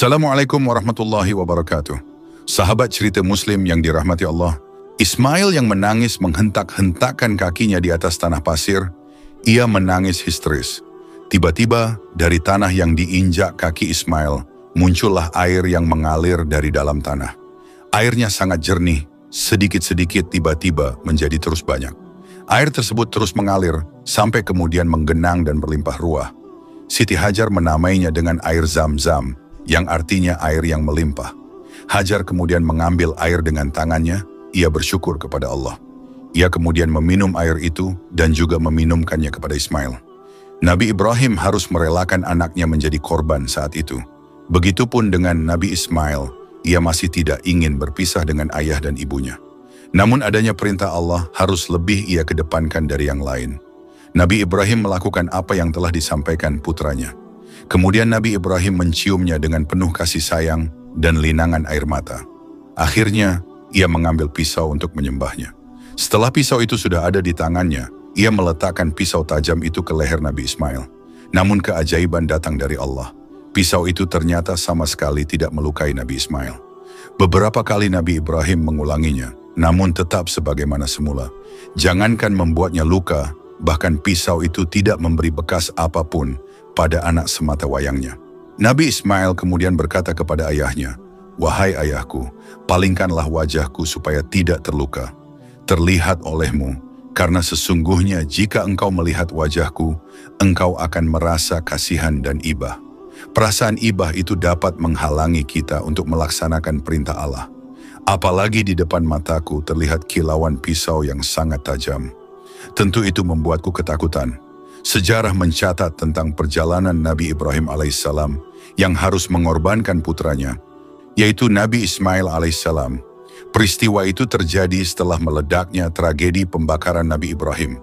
Assalamualaikum warahmatullahi wabarakatuh. Sahabat cerita Muslim yang dirahmati Allah, Ismail yang menangis menghentak-hentakkan kakinya di atas tanah pasir, ia menangis histeris. Tiba-tiba dari tanah yang diinjak kaki Ismail, muncullah air yang mengalir dari dalam tanah. Airnya sangat jernih, sedikit-sedikit tiba-tiba menjadi terus banyak. Air tersebut terus mengalir, sampai kemudian menggenang dan berlimpah ruah. Siti Hajar menamainya dengan air Zam-Zam, yang artinya air yang melimpah. Hajar kemudian mengambil air dengan tangannya, ia bersyukur kepada Allah. Ia kemudian meminum air itu dan juga meminumkannya kepada Ismail. Nabi Ibrahim harus merelakan anaknya menjadi korban saat itu. Begitupun dengan Nabi Ismail, ia masih tidak ingin berpisah dengan ayah dan ibunya. Namun adanya perintah Allah harus lebih ia kedepankan dari yang lain. Nabi Ibrahim melakukan apa yang telah disampaikan putranya. Kemudian Nabi Ibrahim menciumnya dengan penuh kasih sayang dan linangan air mata. Akhirnya, ia mengambil pisau untuk menyembahnya. Setelah pisau itu sudah ada di tangannya, ia meletakkan pisau tajam itu ke leher Nabi Ismail. Namun keajaiban datang dari Allah. Pisau itu ternyata sama sekali tidak melukai Nabi Ismail. Beberapa kali Nabi Ibrahim mengulanginya, namun tetap sebagaimana semula. Jangankan membuatnya luka, bahkan pisau itu tidak memberi bekas apapun pada anak semata wayangnya. Nabi Ismail kemudian berkata kepada ayahnya, "Wahai ayahku, palingkanlah wajahku supaya tidak terluka. Terlihat olehmu, karena sesungguhnya jika engkau melihat wajahku, engkau akan merasa kasihan dan ibah." Perasaan ibah itu dapat menghalangi kita untuk melaksanakan perintah Allah. Apalagi di depan mataku terlihat kilauan pisau yang sangat tajam. Tentu itu membuatku ketakutan. Sejarah mencatat tentang perjalanan Nabi Ibrahim alaihissalam yang harus mengorbankan putranya, yaitu Nabi Ismail alaihissalam. Peristiwa itu terjadi setelah meledaknya tragedi pembakaran Nabi Ibrahim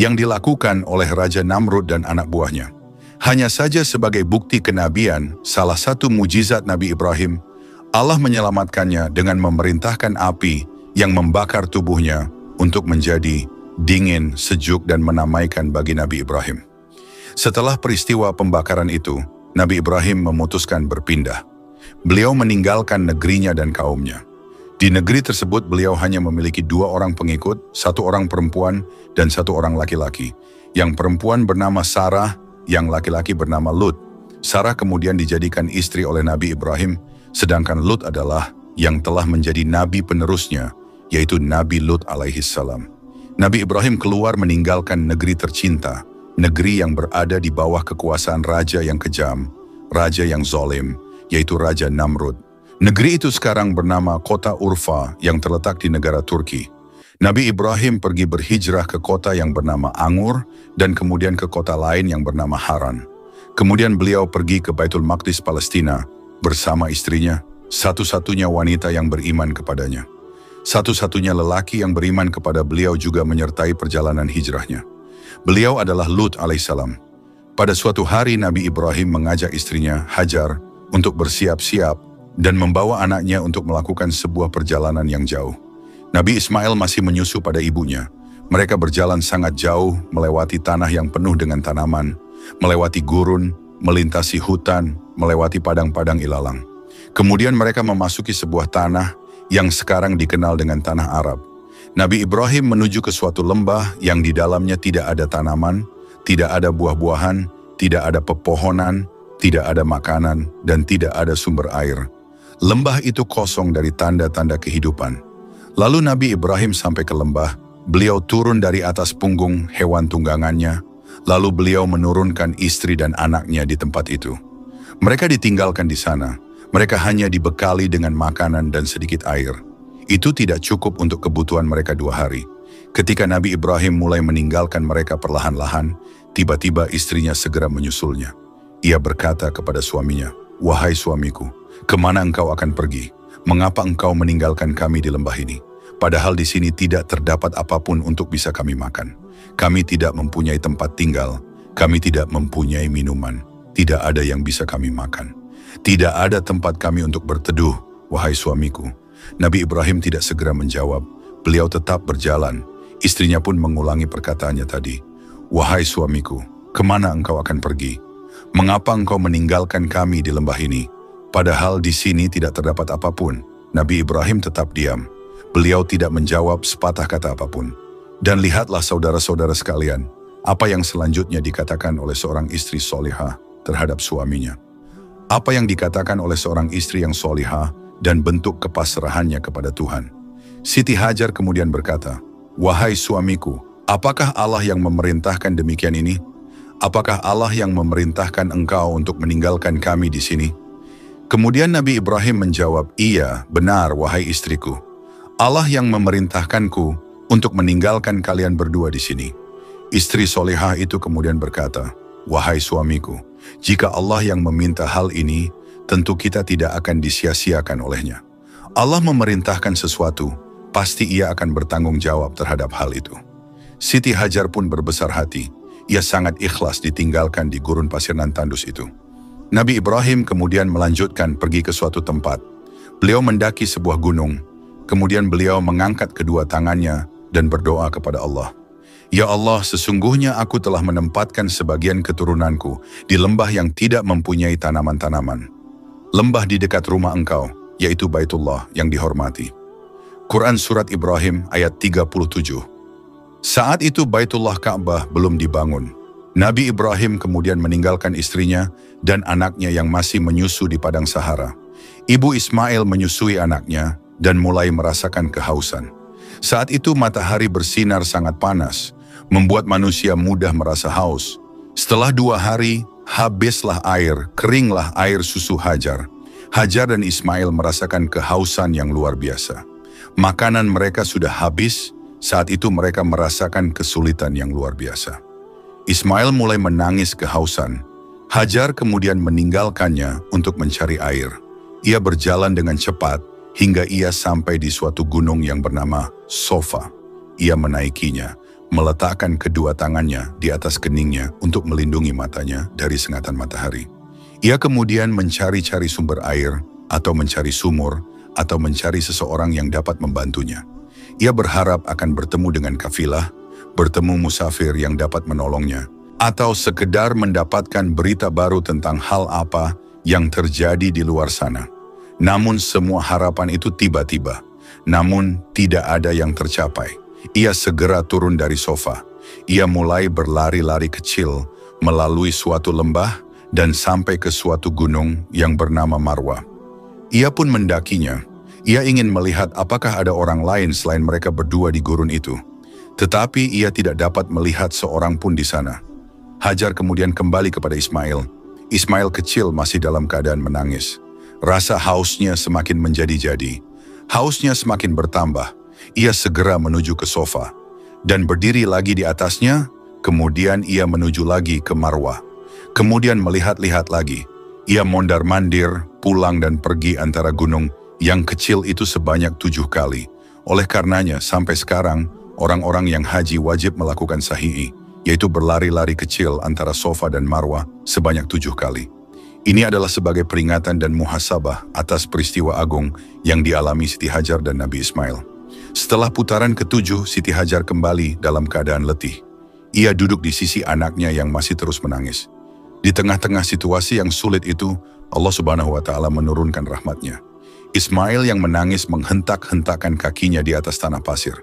yang dilakukan oleh Raja Namrud dan anak buahnya. Hanya saja sebagai bukti kenabian, salah satu mujizat Nabi Ibrahim, Allah menyelamatkannya dengan memerintahkan api yang membakar tubuhnya untuk menjadi dingin, sejuk, dan menamaikan bagi Nabi Ibrahim. Setelah peristiwa pembakaran itu, Nabi Ibrahim memutuskan berpindah. Beliau meninggalkan negerinya dan kaumnya. Di negeri tersebut beliau hanya memiliki 2 orang pengikut, 1 orang perempuan dan 1 orang laki-laki. Yang perempuan bernama Sarah, yang laki-laki bernama Lut. Sarah kemudian dijadikan istri oleh Nabi Ibrahim, sedangkan Lut adalah yang telah menjadi nabi penerusnya, yaitu Nabi Lut alaihissalam. Nabi Ibrahim keluar meninggalkan negeri tercinta, negeri yang berada di bawah kekuasaan raja yang kejam, raja yang zalim, yaitu Raja Namrud. Negeri itu sekarang bernama kota Urfa yang terletak di negara Turki. Nabi Ibrahim pergi berhijrah ke kota yang bernama Angur dan kemudian ke kota lain yang bernama Haran. Kemudian beliau pergi ke Baitul Maqdis Palestina bersama istrinya, satu-satunya wanita yang beriman kepadanya. Satu-satunya lelaki yang beriman kepada beliau juga menyertai perjalanan hijrahnya. Beliau adalah Lut alaihissalam. Pada suatu hari Nabi Ibrahim mengajak istrinya Hajar untuk bersiap-siap dan membawa anaknya untuk melakukan sebuah perjalanan yang jauh. Nabi Ismail masih menyusu pada ibunya. Mereka berjalan sangat jauh melewati tanah yang penuh dengan tanaman, melewati gurun, melintasi hutan, melewati padang-padang ilalang. Kemudian mereka memasuki sebuah tanah yang sekarang dikenal dengan tanah Arab. Nabi Ibrahim menuju ke suatu lembah yang di dalamnya tidak ada tanaman, tidak ada buah-buahan, tidak ada pepohonan, tidak ada makanan, dan tidak ada sumber air. Lembah itu kosong dari tanda-tanda kehidupan. Lalu Nabi Ibrahim sampai ke lembah, beliau turun dari atas punggung hewan tunggangannya, lalu beliau menurunkan istri dan anaknya di tempat itu. Mereka ditinggalkan di sana. Mereka hanya dibekali dengan makanan dan sedikit air. Itu tidak cukup untuk kebutuhan mereka 2 hari. Ketika Nabi Ibrahim mulai meninggalkan mereka perlahan-lahan, tiba-tiba istrinya segera menyusulnya. Ia berkata kepada suaminya, "Wahai suamiku, kemana engkau akan pergi? Mengapa engkau meninggalkan kami di lembah ini? Padahal di sini tidak terdapat apapun untuk bisa kami makan. Kami tidak mempunyai tempat tinggal. Kami tidak mempunyai minuman. Tidak ada yang bisa kami makan. Tidak ada tempat kami untuk berteduh, wahai suamiku." Nabi Ibrahim tidak segera menjawab. Beliau tetap berjalan. Istrinya pun mengulangi perkataannya tadi. "Wahai suamiku, kemana engkau akan pergi? Mengapa engkau meninggalkan kami di lembah ini? Padahal di sini tidak terdapat apapun. Nabi Ibrahim tetap diam. Beliau tidak menjawab sepatah kata apapun. Dan lihatlah saudara-saudara sekalian, apa yang selanjutnya dikatakan oleh seorang istri solihah terhadap suaminya. Apa yang dikatakan oleh seorang istri yang solihah dan bentuk kepasrahannya kepada Tuhan. Siti Hajar kemudian berkata, "Wahai suamiku, apakah Allah yang memerintahkan demikian ini? Apakah Allah yang memerintahkan engkau untuk meninggalkan kami di sini?" Kemudian Nabi Ibrahim menjawab, "Iya, benar wahai istriku. Allah yang memerintahkanku untuk meninggalkan kalian berdua di sini." Istri solehah itu kemudian berkata, "Wahai suamiku, jika Allah yang meminta hal ini, tentu kita tidak akan disia-siakan olehnya. Allah memerintahkan sesuatu, pasti ia akan bertanggung jawab terhadap hal itu." Siti Hajar pun berbesar hati. Ia sangat ikhlas ditinggalkan di gurun pasir nan tandus itu. Nabi Ibrahim kemudian melanjutkan pergi ke suatu tempat. Beliau mendaki sebuah gunung. Kemudian beliau mengangkat kedua tangannya dan berdoa kepada Allah. "Ya Allah, sesungguhnya aku telah menempatkan sebagian keturunanku di lembah yang tidak mempunyai tanaman-tanaman. Lembah di dekat rumah engkau, yaitu Baitullah yang dihormati." Quran Surat Ibrahim ayat 37. Saat itu Baitullah Ka'bah belum dibangun. Nabi Ibrahim kemudian meninggalkan istrinya dan anaknya yang masih menyusu di padang Sahara. Ibu Ismail menyusui anaknya dan mulai merasakan kehausan. Saat itu matahari bersinar sangat panas, membuat manusia mudah merasa haus. Setelah 2 hari, habislah air, keringlah air susu Hajar. Hajar dan Ismail merasakan kehausan yang luar biasa. Makanan mereka sudah habis, saat itu mereka merasakan kesulitan yang luar biasa. Ismail mulai menangis kehausan. Hajar kemudian meninggalkannya untuk mencari air. Ia berjalan dengan cepat hingga ia sampai di suatu gunung yang bernama Sofa. Ia menaikinya, meletakkan kedua tangannya di atas keningnya untuk melindungi matanya dari sengatan matahari. Ia kemudian mencari-cari sumber air, atau mencari sumur, atau mencari seseorang yang dapat membantunya. Ia berharap akan bertemu dengan kafilah, bertemu musafir yang dapat menolongnya, atau sekedar mendapatkan berita baru tentang hal apa yang terjadi di luar sana. Namun semua harapan itu tiba-tiba, namun tidak ada yang tercapai. Ia segera turun dari sofa. Ia mulai berlari-lari kecil melalui suatu lembah dan sampai ke suatu gunung yang bernama Marwa. Ia pun mendakinya. Ia ingin melihat apakah ada orang lain selain mereka berdua di gurun itu. Tetapi ia tidak dapat melihat seorang pun di sana. Hajar kemudian kembali kepada Ismail. Ismail kecil masih dalam keadaan menangis. Rasa hausnya semakin menjadi-jadi. Hausnya semakin bertambah. Ia segera menuju ke sofa. Dan berdiri lagi di atasnya, kemudian ia menuju lagi ke Marwah. Kemudian melihat-lihat lagi. Ia mondar-mandir, pulang dan pergi antara gunung yang kecil itu sebanyak 7 kali. Oleh karenanya, sampai sekarang, orang-orang yang haji wajib melakukan sahi'i, yaitu berlari-lari kecil antara Sofa dan Marwah sebanyak 7 kali. Ini adalah sebagai peringatan dan muhasabah atas peristiwa agung yang dialami Siti Hajar dan Nabi Ismail. Setelah putaran ke-7, Siti Hajar kembali dalam keadaan letih. Ia duduk di sisi anaknya yang masih terus menangis. Di tengah-tengah situasi yang sulit itu, Allah Subhanahu wa Ta'ala menurunkan rahmatnya. Ismail yang menangis menghentak-hentakkan kakinya di atas tanah pasir.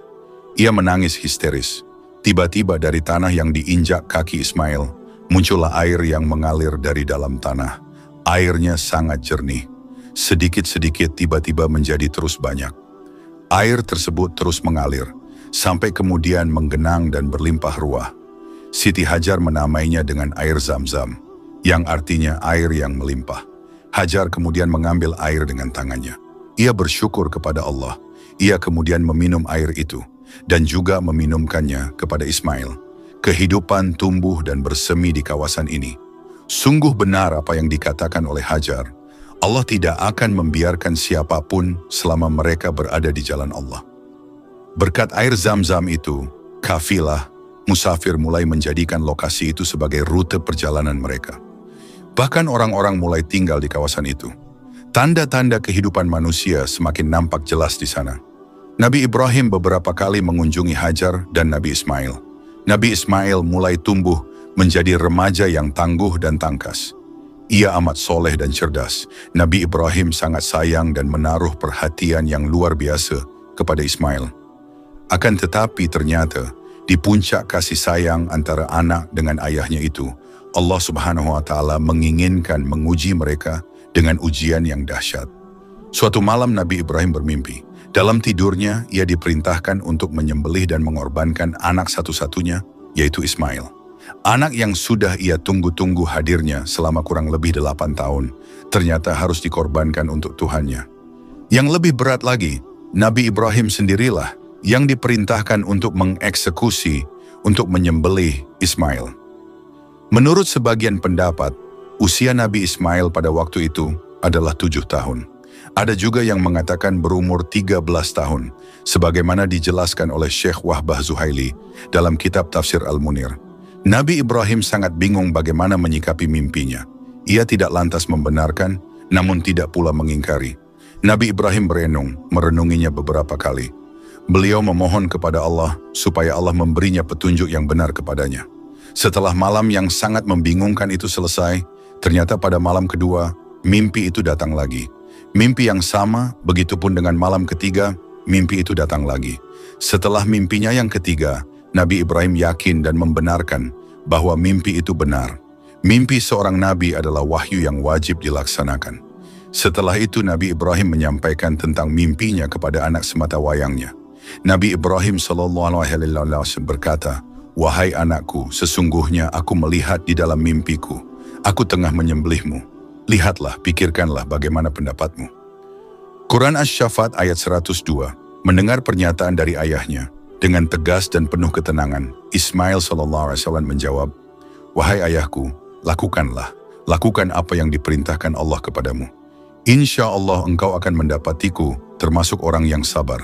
Ia menangis histeris. Tiba-tiba dari tanah yang diinjak kaki Ismail, muncullah air yang mengalir dari dalam tanah. Airnya sangat jernih. Sedikit-sedikit tiba-tiba menjadi terus banyak. Air tersebut terus mengalir, sampai kemudian menggenang dan berlimpah ruah. Siti Hajar menamainya dengan air Zam-Zam, yang artinya air yang melimpah. Hajar kemudian mengambil air dengan tangannya. Ia bersyukur kepada Allah. Ia kemudian meminum air itu, dan juga meminumkannya kepada Ismail. Kehidupan tumbuh dan bersemi di kawasan ini. Sungguh benar apa yang dikatakan oleh Hajar. Allah tidak akan membiarkan siapapun selama mereka berada di jalan Allah. Berkat air Zam-Zam itu, kafilah, musafir mulai menjadikan lokasi itu sebagai rute perjalanan mereka. Bahkan orang-orang mulai tinggal di kawasan itu. Tanda-tanda kehidupan manusia semakin nampak jelas di sana. Nabi Ibrahim beberapa kali mengunjungi Hajar dan Nabi Ismail. Nabi Ismail mulai tumbuh menjadi remaja yang tangguh dan tangkas. Ia amat soleh dan cerdas. Nabi Ibrahim sangat sayang dan menaruh perhatian yang luar biasa kepada Ismail. Akan tetapi ternyata, di puncak kasih sayang antara anak dengan ayahnya itu, Allah Subhanahu wa Ta'ala menginginkan menguji mereka dengan ujian yang dahsyat. Suatu malam Nabi Ibrahim bermimpi. Dalam tidurnya, ia diperintahkan untuk menyembelih dan mengorbankan anak satu-satunya, yaitu Ismail. Anak yang sudah ia tunggu-tunggu hadirnya selama kurang lebih 8 tahun, ternyata harus dikorbankan untuk Tuhannya. Yang lebih berat lagi, Nabi Ibrahim sendirilah yang diperintahkan untuk mengeksekusi, untuk menyembelih Ismail. Menurut sebagian pendapat, usia Nabi Ismail pada waktu itu adalah 7 tahun. Ada juga yang mengatakan berumur 13 tahun, sebagaimana dijelaskan oleh Syekh Wahbah Zuhaili dalam kitab Tafsir Al-Munir. Nabi Ibrahim sangat bingung bagaimana menyikapi mimpinya. Ia tidak lantas membenarkan, namun tidak pula mengingkari. Nabi Ibrahim merenunginya beberapa kali. Beliau memohon kepada Allah supaya Allah memberinya petunjuk yang benar kepadanya. Setelah malam yang sangat membingungkan itu selesai, ternyata pada malam kedua, mimpi itu datang lagi. Mimpi yang sama, begitupun dengan malam ketiga, mimpi itu datang lagi. Setelah mimpinya yang ketiga, Nabi Ibrahim yakin dan membenarkan bahwa mimpi itu benar. Mimpi seorang nabi adalah wahyu yang wajib dilaksanakan. Setelah itu Nabi Ibrahim menyampaikan tentang mimpinya kepada anak sematawayangnya. Nabi Ibrahim SAW berkata, "Wahai anakku, sesungguhnya aku melihat di dalam mimpiku, aku tengah menyembelihmu. Lihatlah, pikirkanlah bagaimana pendapatmu." Quran Asy-Syaffat ayat 102, mendengar pernyataan dari ayahnya, dengan tegas dan penuh ketenangan, Ismail SAW menjawab, "Wahai ayahku, lakukan apa yang diperintahkan Allah kepadamu. Insya Allah engkau akan mendapatiku termasuk orang yang sabar."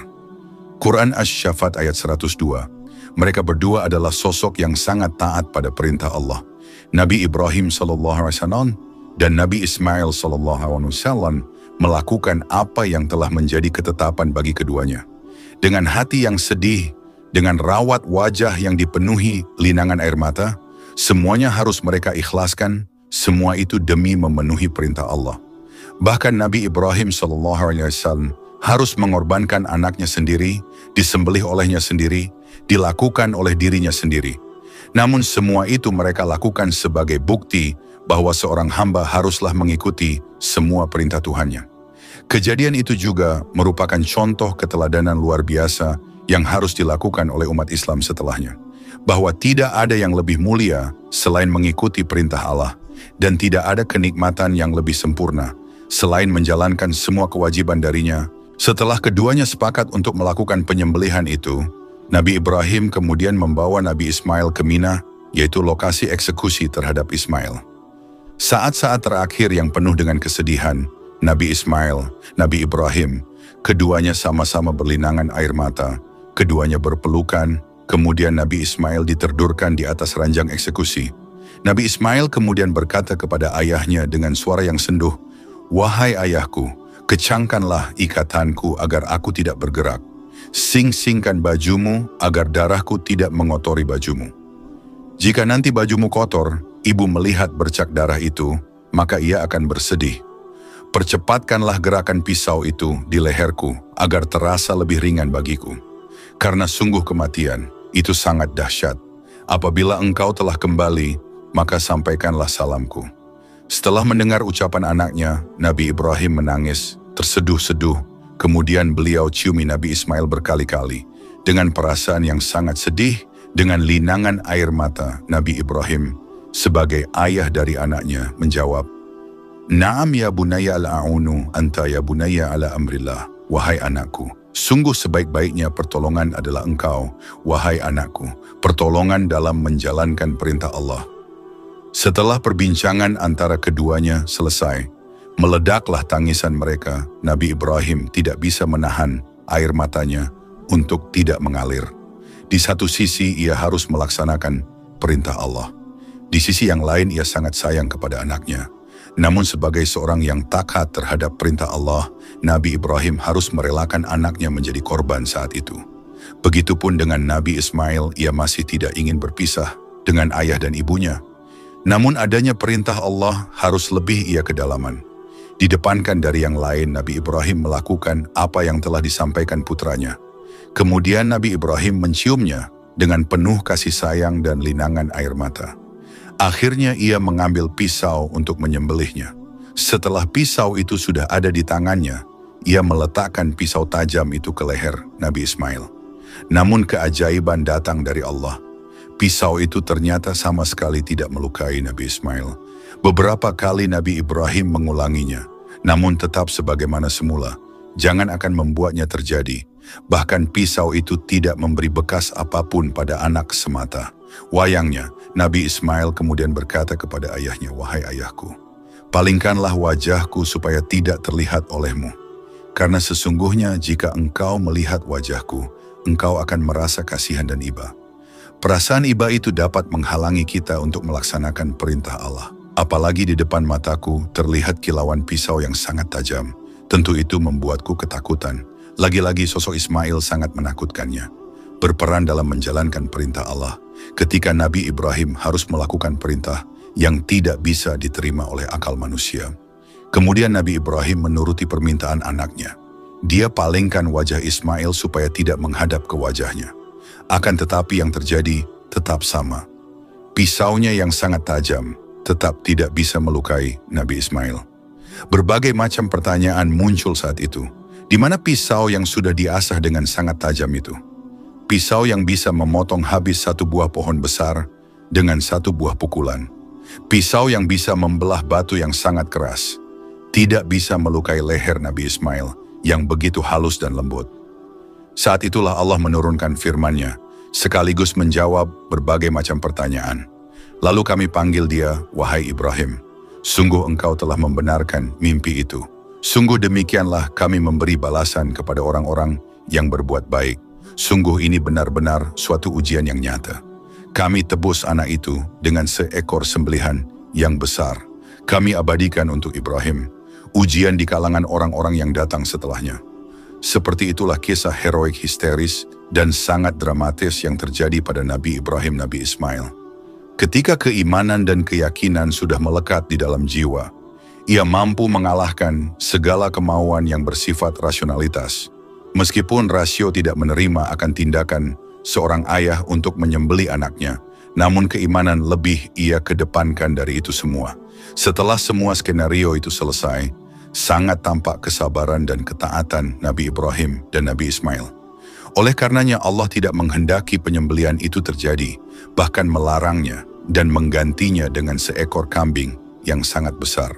Quran Asy-Syaffat ayat 102, mereka berdua adalah sosok yang sangat taat pada perintah Allah. Nabi Ibrahim SAW dan Nabi Ismail SAW melakukan apa yang telah menjadi ketetapan bagi keduanya. Dengan hati yang sedih, dengan rawat wajah yang dipenuhi linangan air mata, semuanya harus mereka ikhlaskan, semua itu demi memenuhi perintah Allah. Bahkan Nabi Ibrahim SAW harus mengorbankan anaknya sendiri, disembelih olehnya sendiri, dilakukan oleh dirinya sendiri. Namun semua itu mereka lakukan sebagai bukti bahwa seorang hamba haruslah mengikuti semua perintah Tuhannya. Kejadian itu juga merupakan contoh keteladanan luar biasa yang harus dilakukan oleh umat Islam setelahnya. Bahwa tidak ada yang lebih mulia selain mengikuti perintah Allah, dan tidak ada kenikmatan yang lebih sempurna selain menjalankan semua kewajiban darinya. Setelah keduanya sepakat untuk melakukan penyembelihan itu, Nabi Ibrahim kemudian membawa Nabi Ismail ke Mina, yaitu lokasi eksekusi terhadap Ismail. Saat-saat terakhir yang penuh dengan kesedihan, Nabi Ismail, Nabi Ibrahim, keduanya sama-sama berlinangan air mata, keduanya berpelukan, kemudian Nabi Ismail diterdurkan di atas ranjang eksekusi. Nabi Ismail kemudian berkata kepada ayahnya dengan suara yang senduh, "Wahai ayahku, kecangkanlah ikatanku agar aku tidak bergerak. Sing-singkan bajumu agar darahku tidak mengotori bajumu. Jika nanti bajumu kotor, ibu melihat bercak darah itu, maka ia akan bersedih. Percepatkanlah gerakan pisau itu di leherku agar terasa lebih ringan bagiku. Karena sungguh kematian itu sangat dahsyat. Apabila engkau telah kembali, maka sampaikanlah salamku." Setelah mendengar ucapan anaknya, Nabi Ibrahim menangis, terseduh-seduh. Kemudian beliau ciumi Nabi Ismail berkali-kali. Dengan perasaan yang sangat sedih, dengan linangan air mata, Nabi Ibrahim sebagai ayah dari anaknya menjawab, "Na'am ya bunaya al-a'unu anta ya bunaya ala amrillah." Wahai anakku, sungguh sebaik-baiknya pertolongan adalah engkau, wahai anakku, pertolongan dalam menjalankan perintah Allah. Setelah perbincangan antara keduanya selesai, meledaklah tangisan mereka. Nabi Ibrahim tidak bisa menahan air matanya untuk tidak mengalir. Di satu sisi ia harus melaksanakan perintah Allah. Di sisi yang lain ia sangat sayang kepada anaknya. Namun sebagai seorang yang taat terhadap perintah Allah, Nabi Ibrahim harus merelakan anaknya menjadi korban saat itu. Begitupun dengan Nabi Ismail, ia masih tidak ingin berpisah dengan ayah dan ibunya. Namun adanya perintah Allah harus lebih ia kedalaman. Didepankan dari yang lain, Nabi Ibrahim melakukan apa yang telah disampaikan putranya. Kemudian Nabi Ibrahim menciumnya dengan penuh kasih sayang dan linangan air mata. Akhirnya ia mengambil pisau untuk menyembelihnya. Setelah pisau itu sudah ada di tangannya, ia meletakkan pisau tajam itu ke leher Nabi Ismail. Namun keajaiban datang dari Allah. Pisau itu ternyata sama sekali tidak melukai Nabi Ismail. Beberapa kali Nabi Ibrahim mengulanginya, namun tetap sebagaimana semula. Jangan akan membuatnya terjadi. Bahkan pisau itu tidak memberi bekas apapun pada anak semata. Wayangnya, Nabi Ismail kemudian berkata kepada ayahnya, "Wahai ayahku, palingkanlah wajahku supaya tidak terlihat olehmu. Karena sesungguhnya jika engkau melihat wajahku, engkau akan merasa kasihan dan iba." Perasaan iba itu dapat menghalangi kita untuk melaksanakan perintah Allah. Apalagi di depan mataku terlihat kilauan pisau yang sangat tajam. Tentu itu membuatku ketakutan. Lagi-lagi sosok Ismail sangat menakutkannya. Berperan dalam menjalankan perintah Allah. Ketika Nabi Ibrahim harus melakukan perintah yang tidak bisa diterima oleh akal manusia. Kemudian Nabi Ibrahim menuruti permintaan anaknya. Dia palingkan wajah Ismail supaya tidak menghadap ke wajahnya. Akan tetapi yang terjadi tetap sama. Pisaunya yang sangat tajam tetap tidak bisa melukai Nabi Ismail. Berbagai macam pertanyaan muncul saat itu. Di mana pisau yang sudah diasah dengan sangat tajam itu? Pisau yang bisa memotong habis satu buah pohon besar dengan satu buah pukulan. Pisau yang bisa membelah batu yang sangat keras. Tidak bisa melukai leher Nabi Ismail yang begitu halus dan lembut. Saat itulah Allah menurunkan firman-Nya, sekaligus menjawab berbagai macam pertanyaan. Lalu kami panggil dia, "Wahai Ibrahim, sungguh engkau telah membenarkan mimpi itu. Sungguh demikianlah kami memberi balasan kepada orang-orang yang berbuat baik. Sungguh ini benar-benar suatu ujian yang nyata. Kami tebus anak itu dengan seekor sembelihan yang besar. Kami abadikan untuk Ibrahim, ujian di kalangan orang-orang yang datang setelahnya." Seperti itulah kisah heroik histeris dan sangat dramatis yang terjadi pada Nabi Ibrahim Nabi Ismail. Ketika keimanan dan keyakinan sudah melekat di dalam jiwa, ia mampu mengalahkan segala kemauan yang bersifat rasionalitas. Meskipun rasio tidak menerima akan tindakan seorang ayah untuk menyembelih anaknya, namun keimanan lebih ia kedepankan dari itu semua. Setelah semua skenario itu selesai, sangat tampak kesabaran dan ketaatan Nabi Ibrahim dan Nabi Ismail. Oleh karenanya Allah tidak menghendaki penyembelihan itu terjadi, bahkan melarangnya dan menggantinya dengan seekor kambing yang sangat besar.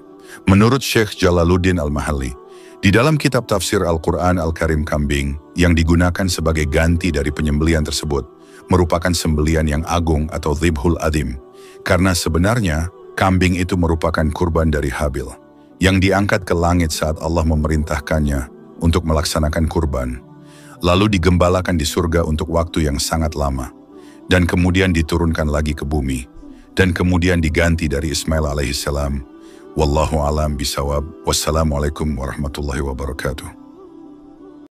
Menurut Syekh Jalaluddin Al-Mahalli, di dalam kitab tafsir Al-Quran Al-Karim, kambing yang digunakan sebagai ganti dari penyembelihan tersebut merupakan sembelihan yang agung atau dhibhul adzim, karena sebenarnya kambing itu merupakan kurban dari Habil yang diangkat ke langit saat Allah memerintahkannya untuk melaksanakan kurban, lalu digembalakan di surga untuk waktu yang sangat lama, dan kemudian diturunkan lagi ke bumi, dan kemudian diganti dari Ismail alaihissalam. Wallahu alam bisawab. Wassalamualaikum warahmatullahi wabarakatuh.